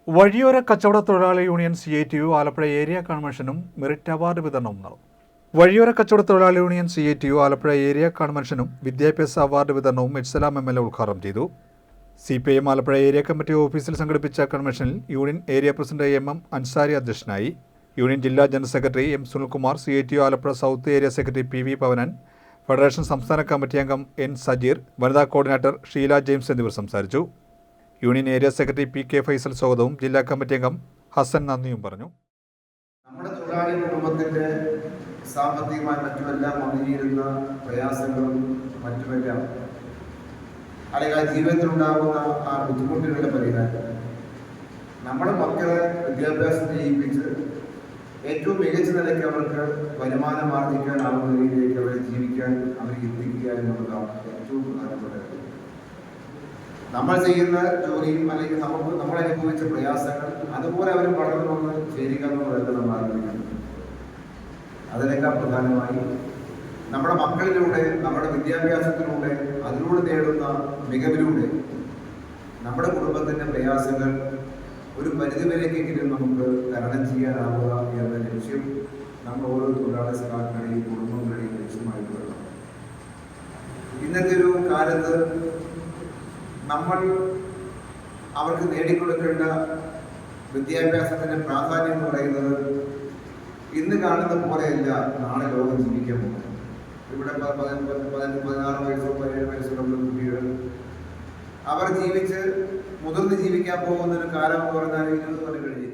വഴിയോര കച്ചവട തൊഴിലാളി യൂണിയൻ CITU ആലപ്പുഴ ഏരിയ കൺവെൻഷനും മെറിറ്റ് അവാർഡ് വിതരണവും നടന്നു. വഴിയോര കച്ചവട തൊഴിലാളി യൂണിയൻ CITU ആലപ്പുഴ ഏരിയ കൺവെൻഷനും വിദ്യാഭ്യാസ അവാർഡ് വിതരണവും എച്ച്സലാം MLA ഉദ്ഘാടനം ചെയ്തു. CPIM ആലപ്പുഴ ഏരിയ കമ്മിറ്റി ഓഫീസിൽ സംഘടിപ്പിച്ച കൺവെൻഷനിൽ union area president MM Ansari അധ്യക്ഷനായി. യൂണിയൻ ജില്ലാ general secretary M Sunilkumar, CITU Alappuzha south area secretary PV Pavanan, federation സംസ്ഥാന കമ്മിറ്റി അംഗം N സജീർ, വനിതാ കോർഡിനേറ്റർ ഷീല ജെയിംസ് എന്നിവർ സംസാരിച്ചു. Union area secretary PK Faisal സ്വാഗതവും ജില്ലാ കമ്മിറ്റി അംഗം ഹസൻ നന്ദിയും പറഞ്ഞു. നമ്മുടെ തൊഴിലാളി കുടുംബത്തിന്റെ സാമ്പത്തികമായി മറ്റുമെല്ലാം വന്നിരുന്ന പ്രയാസങ്ങളും മറ്റുമെല്ലാം അല്ലെങ്കിൽ ആ ജീവിതത്തിലുണ്ടാകുന്ന ആ ബുദ്ധിമുട്ടുകളുടെ പരിഹാരം നമ്മുടെ മക്കളെ വിദ്യാഭ്യാസം ചെയ്യിപ്പിച്ച് ഏറ്റവും മികച്ച നിലയ്ക്ക് അവർക്ക് വരുമാനം ആർജിക്കാനാവുന്ന രീതിയിലേക്ക് അവരെ ജീവിക്കാൻ അവർക്ക് എത്തിക്കുക എന്നുള്ളതാണ് ഏറ്റവും പ്രധാനപ്പെട്ട കാര്യം. നമ്മൾ ചെയ്യുന്ന ജോലിയും അല്ലെങ്കിൽ നമ്മൾ അനുഭവിച്ച പ്രയാസങ്ങൾ അതുപോലെ അവർ വളർന്നു വന്ന് ചേരുക എന്നുള്ളതല്ല നമ്മൾ ആഗ്രഹിക്കുന്നത്. അതിനേക്കാൾ പ്രധാനമായി നമ്മുടെ മക്കളിലൂടെ, നമ്മുടെ വിദ്യാഭ്യാസത്തിലൂടെ, അതിലൂടെ നേടുന്ന മികവിലൂടെ നമ്മുടെ കുടുംബത്തിൻ്റെ പ്രയാസങ്ങൾ ഒരു പരിധിവരേക്കെങ്കിലും നമുക്ക് തരണം ചെയ്യാനാവുക എന്ന ലക്ഷ്യം നമ്മൾ ഓരോ തൊഴിലാളി സഖാക്കളുടെയും കുടുംബങ്ങളുടെയും ലക്ഷ്യമായിട്ട് വരണം. ഇന്നത്തെ ഒരു കാലത്ത് നമ്മൾ അവർക്ക് നേടിക്കൊടുക്കേണ്ട വിദ്യാഭ്യാസത്തിൻ്റെ പ്രാധാന്യം എന്ന് പറയുന്നത് ഇന്ന് കാണുന്ന പോലെയല്ല നാളെ ലോകം ജീവിക്കാൻ പോകുന്നത്. ഇവിടെ 16 വയസ്സോ 17 വയസ്സുള്ള കുട്ടികൾ അവർ ജീവിച്ച് മുതിർന്ന് ജീവിക്കാൻ പോകുന്ന ഒരു കാലം എന്ന് പറഞ്ഞാൽ 20 കൊല്ലം കഴിഞ്ഞ്